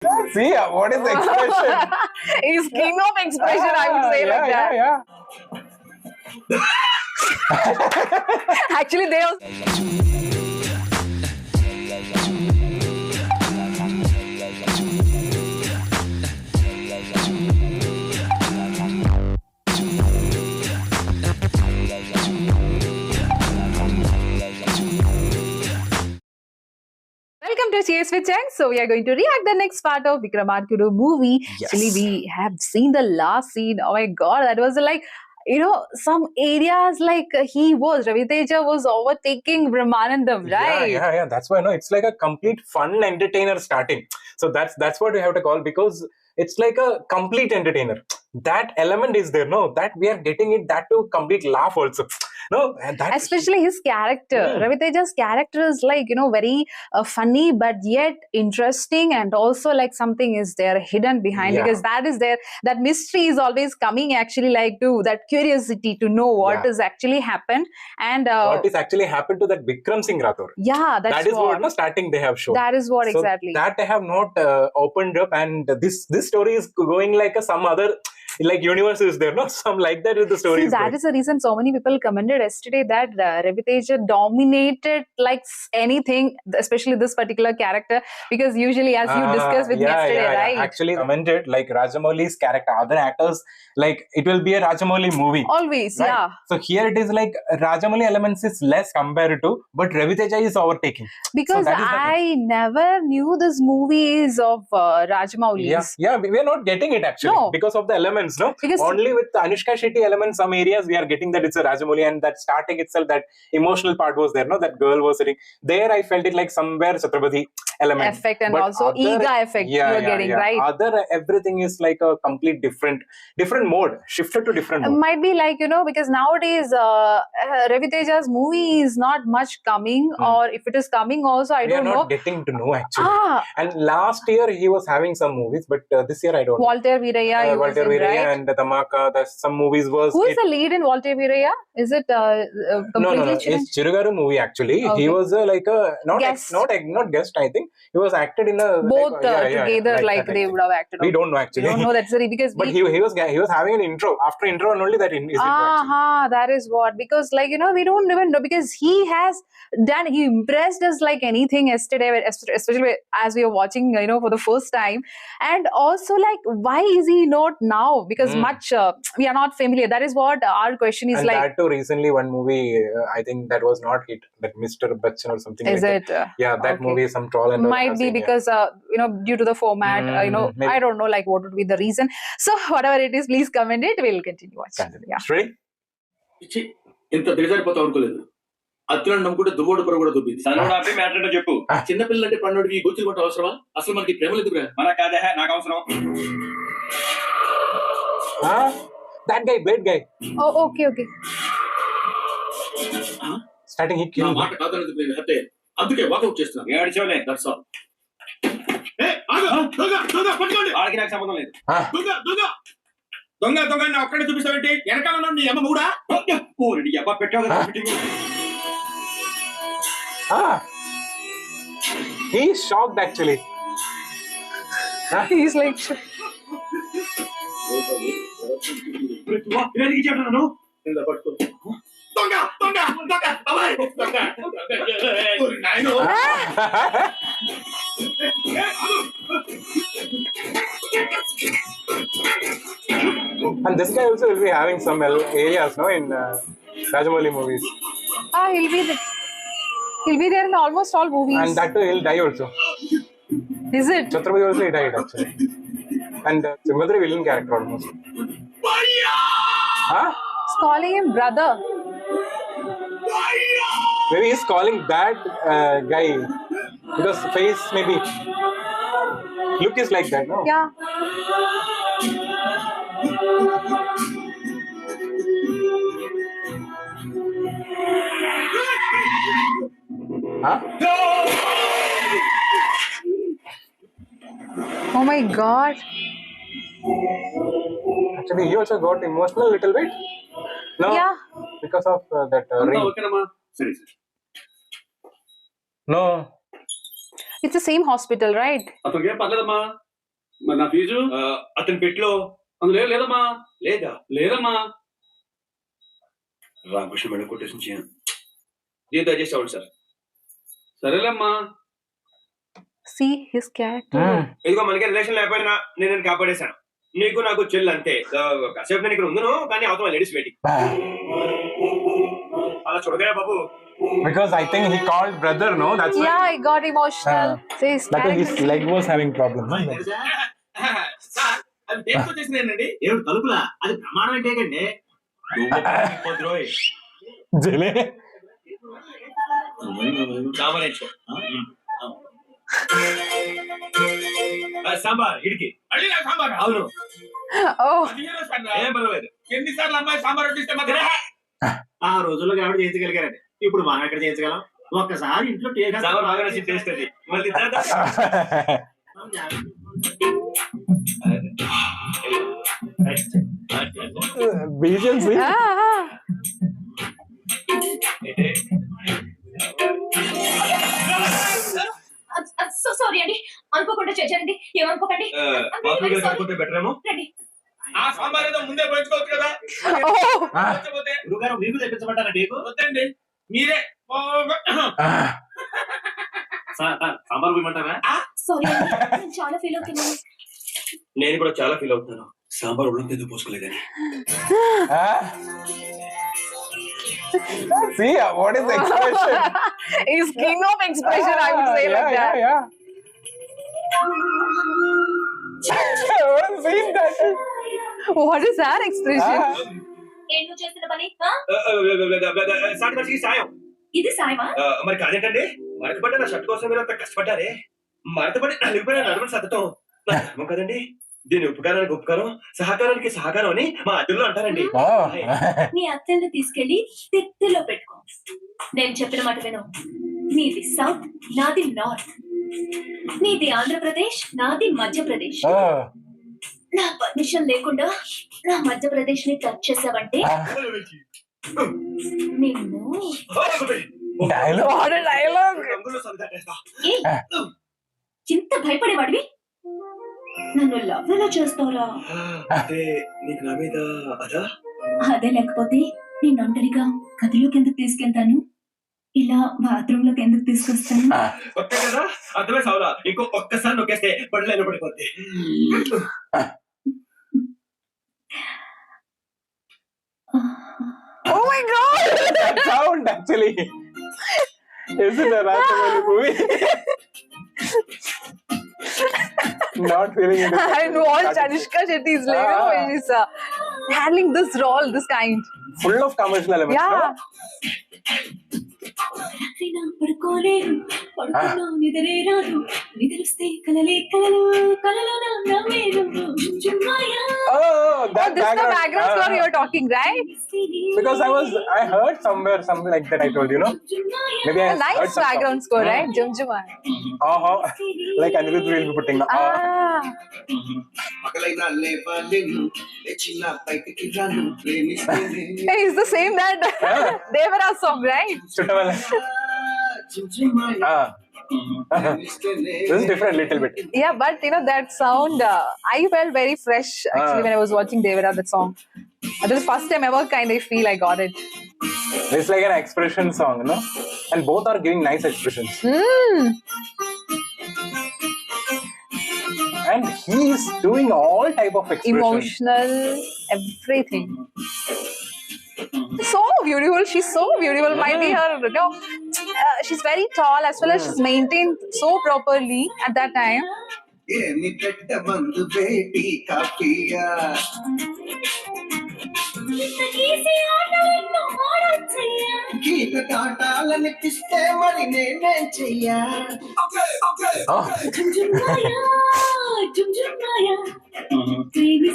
See, what is the expression? He's king of expression, I would say like that. Yeah. Actually, they also. Welcome to Cheers with Chang. So we are going to react the next part of Vikramadkuru movie. Yes. Actually, we have seen the last scene. Oh my god, that was like, some areas like Ravi Teja was overtaking Brahmanandam, right? Yeah. That's why it's like a complete fun entertainer starting. So that's what we have to call, because it's like a complete entertainer. That element is there, no? That we are getting it, that to complete laugh also. No, and that Especially his character. Ravi Teja's character is like, very funny, but yet interesting, and also like something is there hidden behind, Yeah. because that is there. That mystery is always coming, actually, like to that curiosity to know what has actually happened. And what is actually happened to that Vikram Singh Rathore. Yeah, that is what no, starting they have shown. That is what So exactly. that I have not opened up, and this story is going like some other like universe is there, no? Some like that is the story. See, that is the reason so many people commented yesterday that Ravi Teja dominated like anything, especially this particular character, because usually, as you discussed with me yesterday, right? Actually commented like Rajamouli's character, other actors, like it will be a Rajamouli movie. Always, right? yeah. So here it is like Rajamouli elements is less compared to, but Ravi Teja is overtaking. Because so I never knew this movie is of Rajamouli's. Yeah, we are not getting it actually because of the elements, no? Because only with the Anushka Shetty elements, some areas we are getting that it's a Rajamouli, and that starting itself, that emotional part was there, no? That girl was sitting there. I felt it like somewhere Chhatrapati element effect, and but also other, Ega effect you are getting, right? Other everything is like a complete different mode, shifted to different mode. Might be like, because nowadays Ravi Teja's movie is not much coming, or if it is coming also, I don't know. We are not getting to know actually. And last year he was having some movies, but this year I don't know. Walter Veerayya, Walter Veerayya, right? and Dhamaka, some movies was... Who is the lead in Walter Veerayya? Is it completely No. It's Chirugaru movie actually. Okay. He was like a... Not guest, I think. He was acted in a... Both together, like they would have acted. We don't know actually. We don't know, that's the because... But he was having an intro. After intro only that is intro actually. That is what. Because like, we don't even know, because he impressed us like anything yesterday, especially as we were watching, for the first time. And also like, why is he not now? Because we are not familiar. That is what our question is. And like that too, recently one movie, I think that was not hit, that Mr. Bachchan or something. Is like it? That. Yeah, that movie is some troll and might be because due to the format, maybe. I don't know like what would be the reason. So whatever it is, please comment it. We'll continue watching. Yeah. Ready? ఇంత దిగజారిపోతా అనుకోలేదు. అత్తులను నమ్ముకుంటే దువ్వోడు పొర కూడా దుబ్బింది. సనోడు ఆపి matter ఏంటో చెప్పు. చిన్నపిల్లలంటే పన్నోడికి ఈ గొంతులు కొట్ట అవసరమా? అసలు మనకి ప్రేమలు ఎందుకురా? మన కాదే నాకు అవసరం. That guy, bad guy. Oh, okay. Starting he నా killed. మాట కాదనేది నేను హత్య. అందుకే వాకౌట్ చేస్తున్నాను. ఏడ్చోలే. That's all. దొంగ పట్టుకోండి. వాళ్ళకి నాకు సంబంధం లేదు. దొంగ నా ఒక్కడే చూపిస్తావేంటి? వెనకాల ఉన్న నీ అమ్మ కూడా ఊరిడి అబ్బా పెట్టావు కదా fitting. He is shocked actually. He's like ఇలాంటికి చెప్తున్నాను. కింద పట్టుకో. దొంగ అమ్మాయి దొంగ నాయనో. And this guy also will be having some areas, no, in Rajamouli movies. He'll be there in almost all movies. And that too, he'll die also. Is it? Chhatrapati also he died actually. And Simbadri villain character almost. He's calling him brother. Maybe he's calling that guy because face maybe look is like that, no? Yeah. Oh my god. Actually, he also got emotional a little bit. No? Yeah. Because of that ring. ఓకేనమ్మా. సరే. No. It's the same hospital, right? అతనికి ఏం పర్లేదమ్మా. మరి నా fee అతని పెట్లో అందులో లేదమ్మా. లేదా లేదమ్మా. రామకృష్ణ మేడం కొటేషన్ చేయను. దీంతో అడ్జస్ట్ అవ్వండి సార్. సరేలేమ్మా. See his character. ఇదిగో మనకి రిలేషన్ లేకపోయినా నేను నిన్ను కాపాడేశాను. నీకు నాకు చెల్లి అంతే. కాసేపు నేను ఇక్కడ ఉందును కానీ అవతల లేడీస్ వెయిటింగ్. అలా చూడగా బాబు. Because I think he called brother, no? That's why. Yeah, I got emotional. See his That his character. leg was having problem. No? Sir అది దేంతో చేసినానండి? ఏడు తలుపులా అది ప్రమాణం ఏంటండి? Jale. సాంబార్ ఇడికి మళ్ళీ నాకు సాంబార్. అవును Oh, ఏం పర్వాలేదు. ఎన్నిసార్లు అమ్మాయి సాంబార్ వడ్డిస్తే మాత్రం ఆ రోజుల్లో కాబట్టి చేయించగలిగారండి. ఇప్పుడు మనం ఎక్కడ చేయించగలం? ఒక్కసారి ఇంట్లో సాంబార్ బాగా నచ్చి టేస్ట్ అది. మళ్ళీ Vision, see? ah. So sorry అండి, అనుకోకుండా చేశారండి, ఏమనుకోకండి. కట్టుకుంటే బెటర్ ఏమో. రండి. ఆ సాంబార్ ఏదో ముందే పోయించుకోవచ్చు కదా. Oh. పోతే గురుగారు మీకు తెప్పించమంటారా నీకు? వద్దండి మీరే. సాంబార్ ఇవ్వమంటారా? సారీ అండి, నేను చాలా ఫీల్ అవుతున్నాను. నేను కూడా చాలా ఫీల్ అవుతున్నాను. సాంబార్ ఉళ్ళంతా ఎందుకు పోసుకోలేదని. See, what is the expression? He's king of expression, I would say like that. Yeah. See that? What is that expression? ఏం నువ్వు చేస్తున్న పని? సాటి మనిషికి సాయం. ఇది సాయమా? మరి కాదేంటండి, మరతపడ్డ నా షర్ట్ కోసం మీరు అంత కష్టపడ్డారే. మరతపడి నలిగిపోయిన నడుమని సతతం నా ధర్మం కదండి. దీని ఉపకారానికి ఉపకారం, సహకారానికి సహకారం అని మా అద్దెల్లో అంటారండి. Oh. నీ అత్తల్ని తీసుకెళ్లి తెత్తిలో పెట్టుకో. నేను చెప్పిన మాట విను. నీది సౌత్, నాది నార్త్. నీది ఆంధ్రప్రదేశ్, నాది మధ్యప్రదేశ్. Oh. నా పర్మిషన్ లేకుండా నా మధ్యప్రదేశ్ ని టచ్ చేసావంటే నిన్ను Dialogue. What a dialogue. రంగుల్లో సరిదాటేస్తా. ఏయ్, ఇంత భయపడేవాడివి నన్ను లవ్ ఎలా చేస్తావురా? అంటే నీకు నా మీద అదా? అదే లేకపోతే నేను ఒంటరిగా గదిలోకి ఎందుకు తీసుకెళ్తాను, ఇలా బాత్రూమ్ లోకి ఎందుకు తీసుకొస్తాను? ఒక్క కదా అర్థమే సావులా. ఇంకో ఒక్కసారి నొక్కేస్తే పడలేను పడిపోద్ది. Oh my god. That sound actually. Isn't a Rajamouli movie? Not feeling it. I watched Anushka Shetty's later when she's handling this role, this kind. Full of commercial elements. Yeah. No? రాత్రి నా పడుకోలేను, పడుకున్నా నిద్రే రాదు, నిద్రొస్తే కలలే కలలు, కలలో నా నవ్వేను. జుమ్మాయా Oh, Oh, that this is the background background. score you're talking, right? Because I heard somewhere something like that. I told you, no? Maybe I A heard nice some background song. score, right? Jum Juma. Like Anirudh will be putting. Ah. పగలైనా లేవలేను, లేచిన బయటికి రాను, ప్రేమిస్తేనే Hey, it's the same that Devara song, right? Chuttavala. చుంచుమాయ ప్రేమిస్తేనే. This is different little bit. Yeah, but you know that sound, I felt very fresh actually when I was watching Devara, that song. This is the first time ever kind of feel I got it. It's like an expression song, no? And both are giving nice expressions. And he is doing all type of expressions. Emotional, everything. So beautiful. She's so beautiful. Might be her, you know, she's very tall as well as she's maintained so properly at that time. ఏమి పెట్ట మందు వేటి కాఫీయా, గీత కాటాలనిపిస్తే మరి నేనేం చెయ్యా? Oh.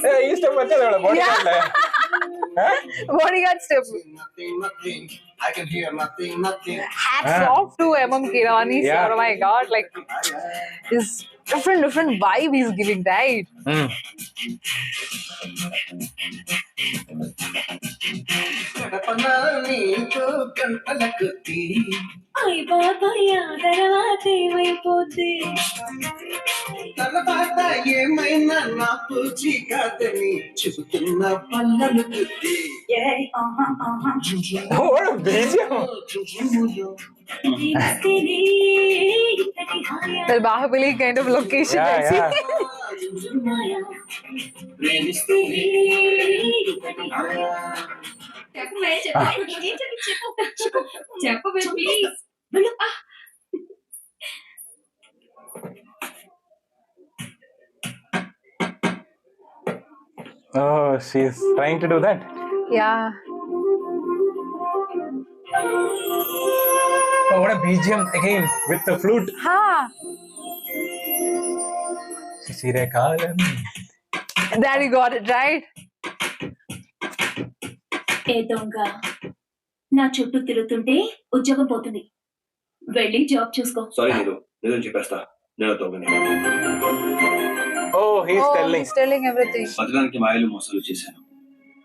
Hey, he step వచ్చేది ఎవడ bodyguard లే. Bodyguard step. Nothing, I can hear nothing. Hats off to M.M. Kirani. Yeah. Oh my god, like this different vibe he's giving, right? అయ్ బాబాయ్ ఆ తర్వాత ఏమైపోద్ది తర్వాత ఏమైనా నా పూచి కాదని చెబుతున్న పల్లలు బుద్ధి ఏయ్, ఆహా, ఆహా. What a BGM! ప్రేమిస్తేనే ఇంతటి హాయా. The Bahubali kind of location. Yeah, I see. yeah. మాయా. ప్రేమిస్తేనే ఇంతటి హాయా. చెప్పవే, చెప్పవే ప్లీజ్ వెళ్ళు. Oh, she's trying to do that. Yeah. Oh, what a BGM again with the flute. Ha. Shishirekalam. There you got it right. ఏ దొంగ నా చుట్టూ తిరుగుతుంటే ఉద్యోగం పోతుంది, వెళ్ళి జాబ్ చూసుకో. సారీ నేను నిజం చెప్పేస్తా, నేను దొంగని. Oh, he's Oh, telling. he's telling everything. బతకడానికి మాయలు మోసాలు చేశాను,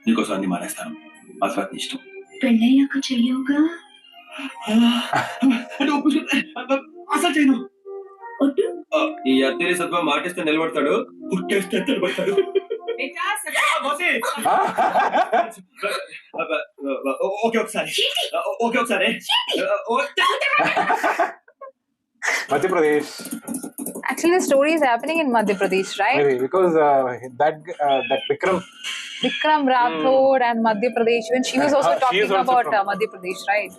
నీకోసం అన్ని మానేస్తాను, ఆ తర్వాత నీ ఇష్టం. పెళ్ళయ్యాక చెయ్యవుగా. అసలు చేయను. ఒట్టు. ఈ అత్తేరి సత్వ మాటిస్తే నిలబడతాడు, పుట్టేస్తే నిలబడతాడు. ఓకే ఒకసారి, ఓకే ఒకసారి. Madhya Pradesh. Actually, the story is happening in Madhya Pradesh, right? Maybe because that Vikram. Vikram Rathod and Madhya Pradesh. When she was also She is talking also about from- Madhya Pradesh, right?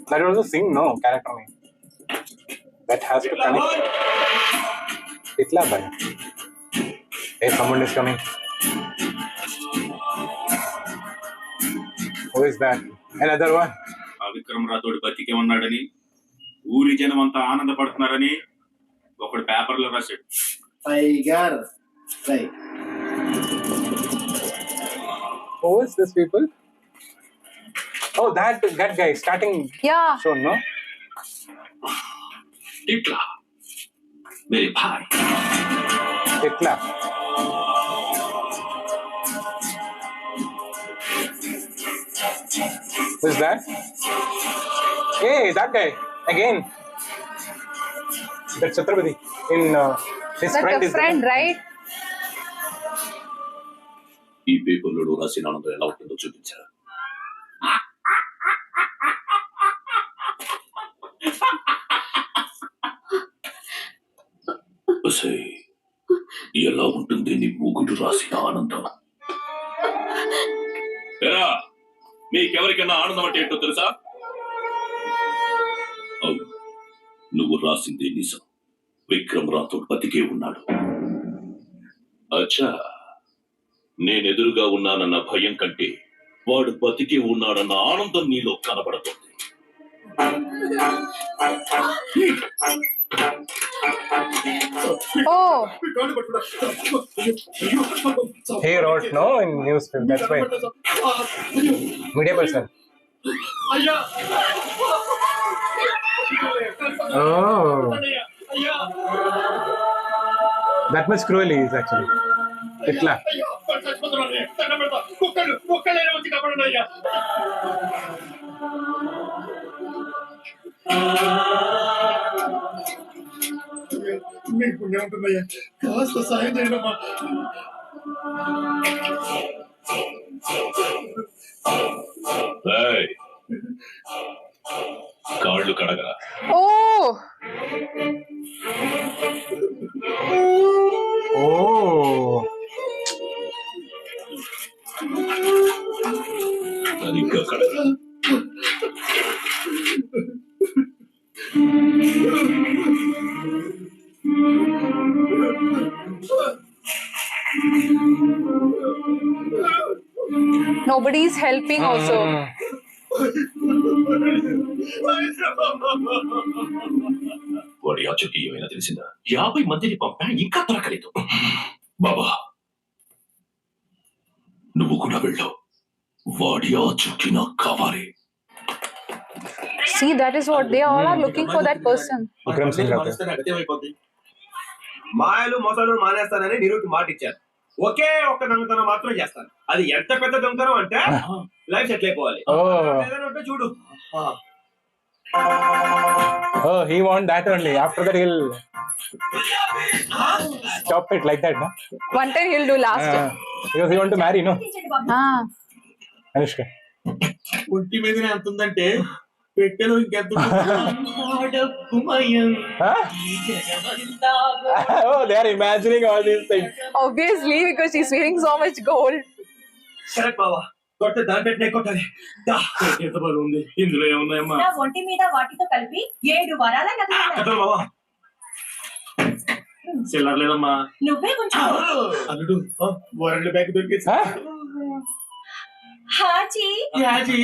That also sing no character name. That has to connect. Itla bhai. Hey, someone is coming. Who is that? Another one. ఆ విక్రమ్ రాథోడ్ బతికే ఉన్నాడని ఊరి జనం అంతా ఆనందపడుతున్నారని ఒకడు పేపర్లో రాశాడు. Tiger Who is this people? Oh, that guy starting Yeah. show, no? ఇట్లా మేరీ భాయ్ Itla. Who is that? Hey, that guy again. That Chhatrapati in his Like friend a is friend, right? ఈ పేపర్లో రాసిన ఆనందం ఎలా ఉంటుందో చూపించారు. ఎలా ఉంటుంది నీ మూగుడు రాసిన ఆనందం? ఏరా, మీకెవరికైనా ఆనందం అంటే ఏంటో తెలుసా? అవును, నువ్వు రాసింది నిజం. విక్రమ్ రాథోడ్ బతికే ఉన్నాడు. అచ్చా, నేనెదురుగా ఉన్నానన్న భయం కంటే వాడు బతికే ఉన్నాడన్న ఆనందం నీలో కనబడుతుంది. Oh, he wrote no in newspaper. That's why media person. Oh, that much cruel he is actually. Itla. మీకు పుణ్యం ఉంటుందయ్యా, కాస్త సాయం చేయడమ్మా. ఏయ్, కాళ్ళు కడగరా. oh, Oh, సరిగ్గా కడగరా. nobody's helping also. వాడి ఆచూకీ ఏమైనా తెలిసిందా? 50 మందిని పంపా, ఇంకా దొరకలేదు. బాబా, నువ్వు కూడా వెళ్ళావు. వాడి ఆచూకీ నాకు కావాలి. See, that is what they all are looking for, that person. Vikram Singh Rathod. మానేస్తే నాకు అదేమైపోద్ది. మాయలు మోసాలు మానేస్తానని నీరుకి మాట ఇచ్చాను. ఒకే ఒక్క దొంగతనం మాత్రం చేస్తాను. అది ఎంత పెద్ద దొంగతనం అంటే లైఫ్ సెటిల్ అయిపోవాలి. Oh. ఏదైనా ఉంటే చూడు. Oh, he want that only. After that, he'll stop it like that, no? One time he'll do last. Because he want to marry, no? Ah. Anushka. ఒంటి మీద ఎంత ఉందంటే పెట్టెలో ఇంకెంత Huh? Oh, they are imagining all these things. Obviously, because she's wearing so much gold. Correct బావా. కొడితే దాని పెట్టిన కొట్టాలి. దా. ఎంత బరువు ఉంది ఇందులో ఏమున్నాయమ్మా? నా ఒంటి మీద వాటితో కలిపి 7 వారాల నగలు ఉన్నాయి. కథలు బావా. చిల్లర లేదమ్మా. నువ్వే కొంచెం అల్లుడు వరల్డ్ బ్యాగ్ దొరికేసి Huh? హాజీ యాజీ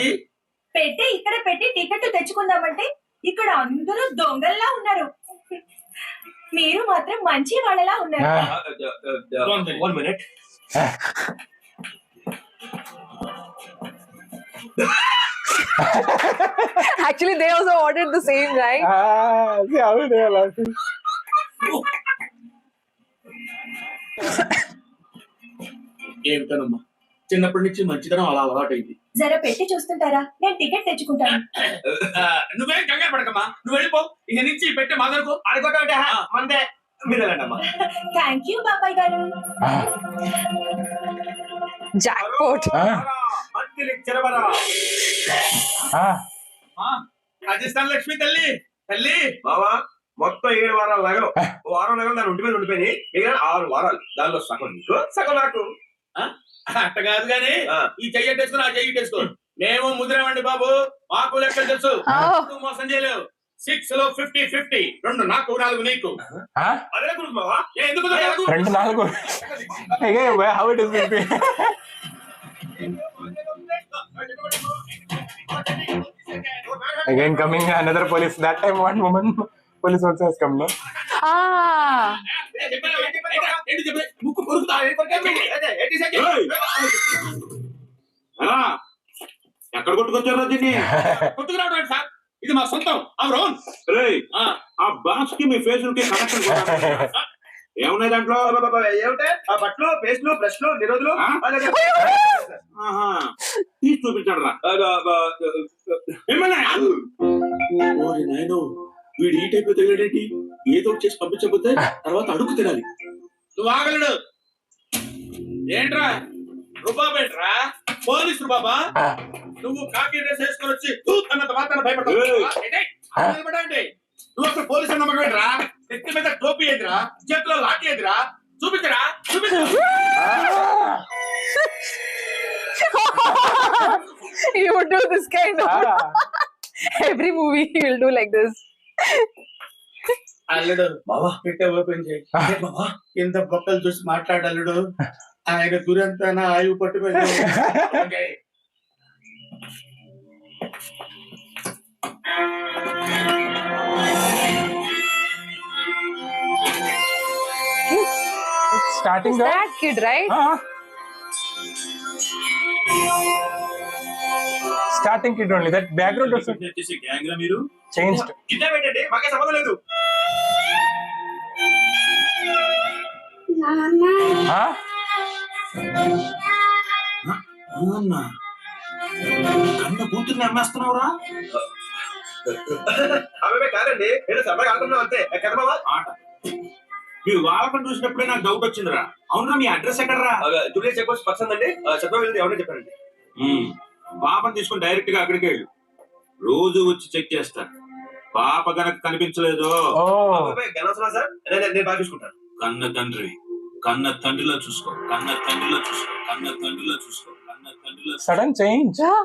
పెట్టే ఇక్కడ పెట్టి టికెట్ తెచ్చుకుందామంటే ఇక్కడ అందరూ దొంగల్లా ఉన్నారు. మీరు మాత్రం మంచి వాళ్ళలా ఉన్నారు. One minute. Actually, they also ordered the same, right? See how they are laughing. ఏమిటనమ్మా చిన్నప్పటి నుంచి మంచితనం అలా అలవాటైంది. జర పెట్టి చూస్తుంటారా? నేను టికెట్ తెచ్చుకుంటాను. నువ్వేం కంగారు పడకమ్మా, నువ్వు వెళ్ళిపో. ఇక నుంచి పెట్టే మాదనుకో అనుకోవటం మందే. మీరు వెళ్ళండమ్మా. థ్యాంక్ యూ బాబాయ్ గారు. Jackpot. మంత్రి చెరబరా. రాజస్థాన్ లక్ష్మి తల్లి తల్లి బావా మొత్తం 7 వారాల నగలు. ఓ వారం నగలు దాని ఒంటి మీద ఉండిపోయినాయి. మిగిలిన 6 వారాలు. దానిలో సగం నీకు సగం నాకు. అట్ట కాదు గాని ఆ. ఈ చెయ్యి వేసుకుని ఆ చెయ్యి వేసుకో. మేము ముద్రమండి బాబు, మాకు లెక్కలు తెలుసు. Oh. నువ్వు మోసం చేయలేవు. 6 లో 50-50, 2 నాకు 4 నీకు. Huh? అదే గురించి బావా. ఎందుకు దొరకదు? 2-4. Again, how it is going to be? Again, coming another police. That time, one woman police also has come, no? Ah. ఏంటి చెప్పే? ముక్కు కొరుకుతా. ఎక్కడ కొట్టుకొచ్చారో దీన్ని? కొట్టుకురావడం సార్, ఇది మా సొంతం. రేయ్, ఆ బాక్స్ కి మీ ఫేస్ కి కనెక్షన్ ఏమున్నాయి దాంట్లో? ఏమిటే ఆ బట్టలు, పేస్ట్లు, బ్రష్లు, నిరోధులు. ఆ? ఆహా, తీసి చూపించాడు రా. ఓరి నాయనో, వీడు ఈ టైప్ తగిలేడేంటి? ఏదో ఒకటి చేసి పంపించకపోతే తర్వాత అడుగు తినాలి. నువ్వు ఆగలడు. ఏంట్రా రుబాబ్? ఏంట్రా పోలీసు రుబాబా? నువ్వు కాకి డ్రెస్ వేసుకొని వచ్చి అన్నంత మాత్రం భయపడతావు. నువ్వు అసలు పోలీసు నమ్మకం ఏంట్రా? నెత్తి మీద టోపీ ఏదిరా, చేతిలో లాఠీ ఏదిరా? చూపించరా, చూపించు. He would do this kind of. Every movie he will do like this. అల్లుడు బావా పెట్టే ఓపెన్ చేయి. బావా ఇంత బొక్కలు చూసి మాట్లాడల్లుడు. ఆయన దురంతా ఆయువు పట్టుకొని Starting there. That kid, right? Starting kid only. That background also gang రా మీరు. changed. కింద పెట్టండి, మాకే సంబంధం లేదు. Huh? అవునా? కన్న కూతుర్ని అమ్మేస్తున్నావురా? ఆమె కాదండి, నేను సరదాగా అనుకున్నాం అంతే కదా బావా. ఆట మీరు వాళ్ళకం చూసినప్పుడే నాకు డౌట్ వచ్చిందిరా. అవునరా, మీ అడ్రస్ ఎక్కడరా? జూలియస్ చెక్ పోస్ట్ పర్సన్ అండి. చదువు వెళ్ళి ఎవరైనా చెప్పారండి. పాపని తీసుకుని డైరెక్ట్ గా అక్కడికి వెళ్ళు. రోజు వచ్చి చెక్ చేస్తా. పాప గనక కనిపించలేదు, Oh. గెలవసరా సార్, నేను బాగా చూసుకుంటాను. కన్న తండ్రి కన్న తండ్రిలో చూసుకో, కన్న తండ్రిలో చూసుకో, కన్న తండ్రిలో చూసుకో, కన్న తండ్రిలో చూసుకో. Sudden change. Yeah.